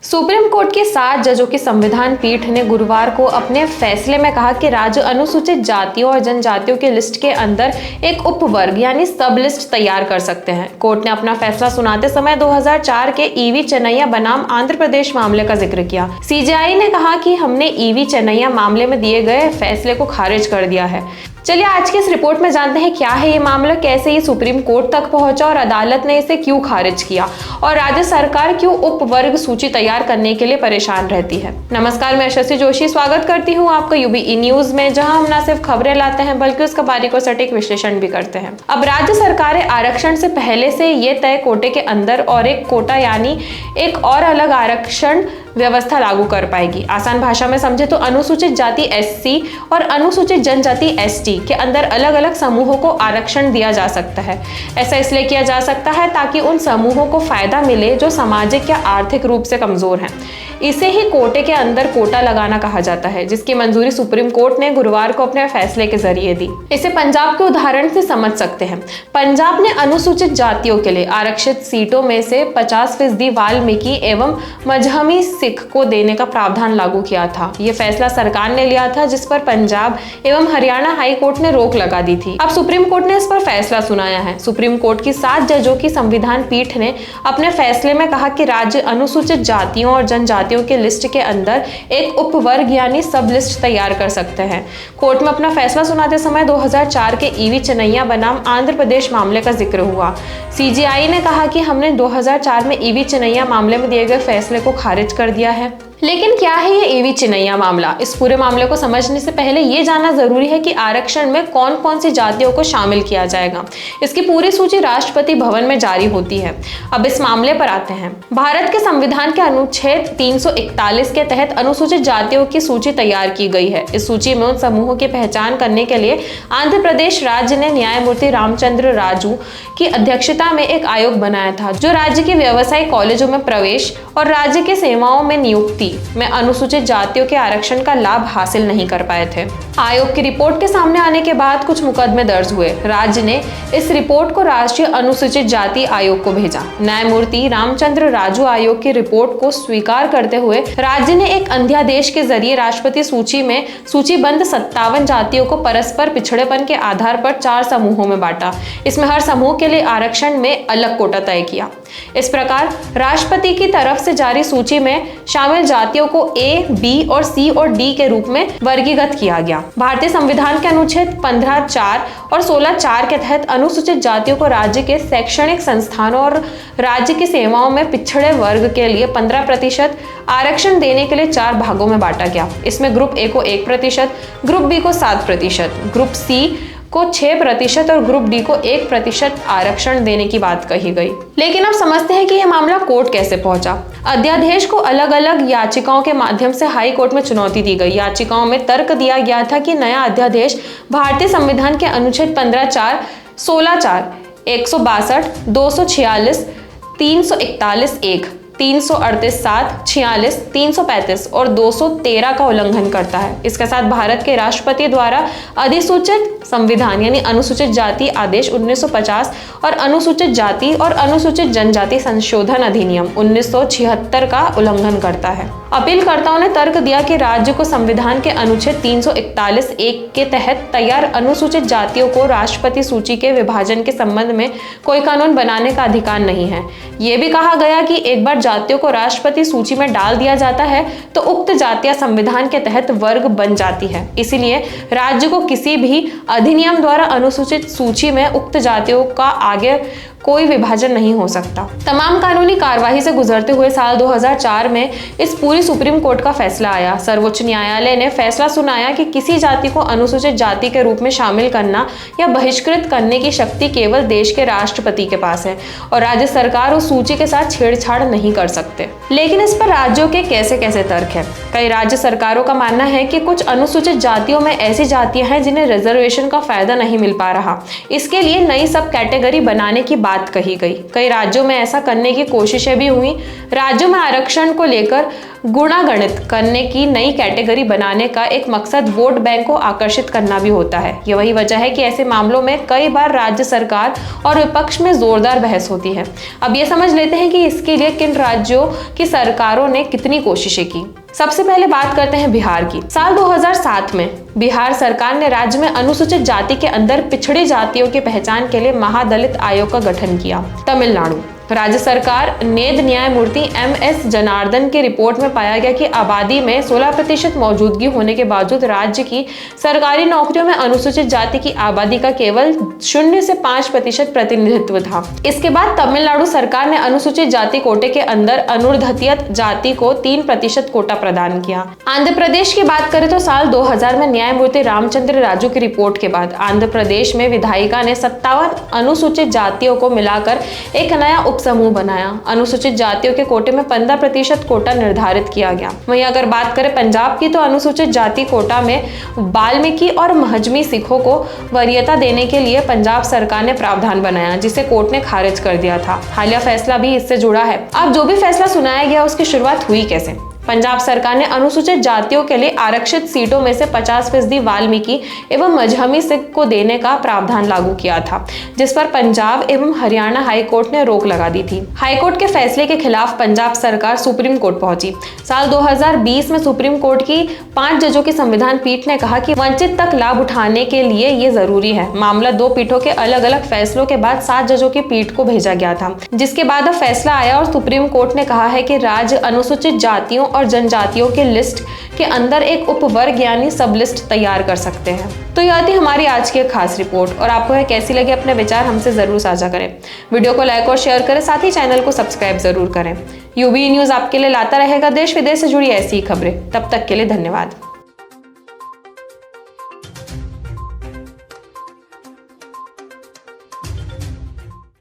Supreme court के 7 जजों की संविधान पीठ ने गुरुवार को अपने फैसले में कहा कि राज्य अनुसूचित जातियों और जनजातियों की लिस्ट के अंदर एक उपवर्ग यानी सब लिस्ट तैयार कर सकते हैं। कोर्ट ने अपना फैसला सुनाते समय 2004 के ईवी चेन्नैया बनाम आंध्र प्रदेश मामले का जिक्र किया। सीजेआई ने कहा कि हमने ईवी चेन्नैया मामले में दिए गए फैसले को खारिज कर दिया है। चलिए आज की इस रिपोर्ट में जानते हैं क्या है ये मामला, कैसे ये सुप्रीम कोर्ट तक पहुंचा और अदालत ने इसे क्यों खारिज किया और राज्य सरकार क्यों उपवर्ग सूची तैयार करने के लिए परेशान रहती है। नमस्कार, मैं यशस्वी जोशी स्वागत करती हूं आपका यूबीई न्यूज में, जहां हम न सिर्फ खबरें लाते हैं बल्कि उसका बारीक और सटीक विश्लेषण भी करते हैं। अब राज्य सरकारें आरक्षण से पहले से ये तय कोटे के अंदर और एक कोटा यानी एक और अलग आरक्षण व्यवस्था लागू कर पाएगी। आसान भाषा में समझे तो अनुसूचित जाति एससी और अनुसूचित जनजाति एसटी के अंदर अलग अलग समूहों को आरक्षण दिया जा सकता है। ऐसा इसलिए किया जा सकता है ताकि उन समूहों को फायदा मिले जो सामाजिक या आर्थिक रूप से कमजोर हैं। इसे ही कोटे के अंदर कोटा लगाना कहा जाता है, जिसकी मंजूरी सुप्रीम कोर्ट ने गुरुवार को अपने फैसले के जरिए दी। इसे पंजाब के उदाहरण से समझ सकते हैं। पंजाब ने अनुसूचित जातियों के लिए आरक्षित सीटों में से 50% वाल्मीकि एवं मजहमी सिख को देने का प्रावधान लागू किया था। यह फैसला सरकार ने लिया था, जिस पर पंजाब एवं हरियाणा हाई कोर्ट ने रोक लगा दी थी। अब सुप्रीम कोर्ट ने इस पर फैसला सुनाया है। सुप्रीम कोर्ट की 7 जजों की संविधान पीठ ने अपने फैसले में कहा कि राज्य अनुसूचित जातियों और जनजातियों के लिस्ट के अंदर एक उपवर्ग यानी सब लिस्ट तैयार कर सकते हैं। कोर्ट में अपना फैसला सुनाते समय 2004 के ईवी चेन्नैया बनाम आंध्र प्रदेश मामले का जिक्र हुआ। सीजेआई ने कहा कि हमने 2004 में ईवी चेन्नैया मामले में दिए गए फैसले को खारिज कर दिया है। लेकिन क्या है ये ईवी चेन्नैया मामला? इस पूरे मामले को समझने से पहले ये जानना जरूरी है कि आरक्षण में कौन कौन सी जातियों को शामिल किया जाएगा। इसकी पूरी सूची राष्ट्रपति भवन में जारी होती है। अब इस मामले पर आते हैं। भारत के संविधान के अनुच्छेद 341 के तहत अनुसूचित जातियों की सूची तैयार की गई है। इस सूची में उन समूहों की पहचान करने के लिए आंध्र प्रदेश राज्य ने न्यायमूर्ति रामचंद्र राजू की अध्यक्षता में एक आयोग बनाया था, जो राज्य के व्यवसायिक कॉलेजों में प्रवेश और राज्य की सेवाओं में नियुक्ति में अनुसूचित जातियों के आरक्षण का लाभ हासिल नहीं कर पाए थे। आयोग की रिपोर्ट के सामने आने के बाद कुछ मुकदमे दर्ज हुए। राज्य ने इस रिपोर्ट को राष्ट्रीय अनुसूचित जाति आयोग को भेजा। न्यायमूर्ति रामचंद्र राजू आयोग की रिपोर्ट को स्वीकार करते हुए राज्य ने एक अध्यादेश के जरिए राष्ट्रपति सूची में सूचीबद्ध 57 जातियों को परस्पर पिछड़ेपन के आधार पर 4 समूहों में बांटा। इसमें हर समूह के लिए आरक्षण में अलग कोटा तय किया। इस प्रकार राष्ट्रपति की तरफ से जारी सूची में शामिल जातियों को ए, बी और सी और डी के रूप में वर्गीकृत किया गया। भारतीय संविधान के अनुच्छेद 15(4) और 16(4) के तहत अनुसूचित जातियों को राज्य के शैक्षणिक संस्थानों और राज्य की सेवाओं में पिछड़े वर्ग के लिए 15% आरक्षण देने के लिए 4 भागों में बांटा गया। इसमें ग्रुप ए को 1%, ग्रुप बी को 7%, ग्रुप सी को 6% और ग्रुप डी को 1% आरक्षण देने की बात कही गई। लेकिन अब समझते हैं कि यह मामला कोर्ट कैसे पहुंचा। अध्यादेश को अलग अलग याचिकाओं के माध्यम से हाई कोर्ट में चुनौती दी गई। याचिकाओं में तर्क दिया गया था कि नया अध्यादेश भारतीय संविधान के अनुच्छेद 15(4), 16(4), 162, 246, 341(1), 338(7), 46, 335 और 213 का उल्लंघन करता है। इसके साथ भारत के राष्ट्रपति द्वारा अधिसूचित संविधान यानी अनुसूचित जाति आदेश 1950 और अनुसूचित जाति और अनुसूचित जनजाति संशोधन अधिनियम 1976 का उल्लंघन करता है। अपीलकर्ताओं ने तर्क दिया कि राज्य को संविधान के अनुच्छेद 341(1) के तहत तैयार अनुसूचित जातियों को राष्ट्रपति सूची के विभाजन के संबंध में कोई कानून बनाने का अधिकार नहीं है। यह भी कहा गया कि एक बार जातियों को राष्ट्रपति सूची में डाल दिया जाता है तो उक्त जातियां संविधान के तहत वर्ग बन जाती है। इसीलिए राज्य को किसी भी अधिनियम द्वारा अनुसूचित सूची में उक्त जातियों का आगे कोई विभाजन नहीं हो सकता। तमाम कानूनी कार्यवाही से गुजरते हुए साल 2004 में इस पूरी सुप्रीम कोर्ट का फैसला आया। सर्वोच्च न्यायालय ने फैसला सुनाया कि किसी जाति को अनुसूचित जाति के रूप में शामिल करना या बहिष्कृत करने की शक्ति केवल देश के राष्ट्रपति के पास है और राज्य सरकार उस सूची के साथ छेड़छाड़ नहीं कर सकते। लेकिन इस पर राज्यों के कैसे कैसे तर्क है। कई राज्य सरकारों का मानना है कि कुछ अनुसूचित जातियों में ऐसी जातियां हैं जिन्हें रिजर्वेशन का फायदा नहीं मिल पा रहा। इसके लिए नई सब कैटेगरी बनाने की बात कही गई। कई राज्यों में ऐसा करने की कोशिशें भी हुई। राज्यों में आरक्षण को लेकर गुणागणित करने की नई कैटेगरी बनाने का एक मकसद वोट बैंक को आकर्षित करना भी होता है। ये वही वजह है कि ऐसे मामलों में कई बार राज्य सरकार और विपक्ष में जोरदार बहस होती है। अब ये समझ लेते हैं कि इसके लिए किन राज्यों की सरकारों ने कितनी कोशिशें की। सबसे पहले बात करते हैं बिहार की। साल 2007 में बिहार सरकार ने राज्य में अनुसूचित जाति के अंदर पिछड़ी जातियों की पहचान के लिए महादलित आयोग का गठन किया। तमिलनाडु राज्य सरकार नेद न्यायमूर्ति MS जनार्दन की रिपोर्ट में पाया गया कि आबादी में 16% मौजूदगी होने के बावजूद राज्य की सरकारी नौकरियों में अनुसूचित जाति की आबादी का केवल 0 से 5% प्रतिनिधित्व था। इसके बाद तमिलनाडु सरकार ने अनुसूचित जाति कोटे के अंदर अनुर्धतीय जाति को 3% कोटा प्रदान किया। आंध्र प्रदेश की बात करें तो साल 2000 में न्यायमूर्ति रामचंद्र राजू की रिपोर्ट के बाद आंध्र प्रदेश में विधायिका ने 57 अनुसूचित जातियों को मिलाकर एक नया समूह बनाया। अनुसूचित जातियों के कोटे में 15% कोटा निर्धारित किया गया। वहीं अगर बात करें पंजाब की तो अनुसूचित जाति कोटा में वाल्मीकि और महजमी सिखों को वरीयता देने के लिए पंजाब सरकार ने प्रावधान बनाया, जिसे कोर्ट ने खारिज कर दिया था। हालिया फैसला भी इससे जुड़ा है। अब जो भी फैसला सुनाया गया उसकी शुरुआत हुई कैसे? पंजाब सरकार ने अनुसूचित जातियों के लिए आरक्षित सीटों में से 50% वाल्मीकि एवं मजहमी सिख को देने का प्रावधान लागू किया था, जिस पर पंजाब एवं हरियाणा हाईकोर्ट ने रोक लगा दी थी। हाईकोर्ट के फैसले के खिलाफ पंजाब सरकार सुप्रीम कोर्ट पहुंची। साल 2020 में सुप्रीम कोर्ट की 5 जजों की संविधान पीठ ने कहा कि वंचित तक लाभ उठाने के लिए ये जरूरी है। मामला 2 पीठों के अलग अलग फैसलों के बाद 7 जजों की पीठ को भेजा गया था, जिसके बाद अब फैसला आया और सुप्रीम कोर्ट ने कहा है कि राज्य अनुसूचित जातियों और जनजातियों के लिस्ट के अंदर एक उपवर्ग यानी सब लिस्ट तैयार कर सकते हैं। तो यह थी हमारी आज की खास रिपोर्ट और आपको यह कैसी लगी अपने विचार हमसे जरूर साझा करें। वीडियो को लाइक और शेयर करें, साथ ही चैनल को सब्सक्राइब जरूर करें। UBE न्यूज आपके लिए लाता रहेगा देश विदेश से जुड़ी ऐसी ही खबरें। तब तक के लिए धन्यवाद।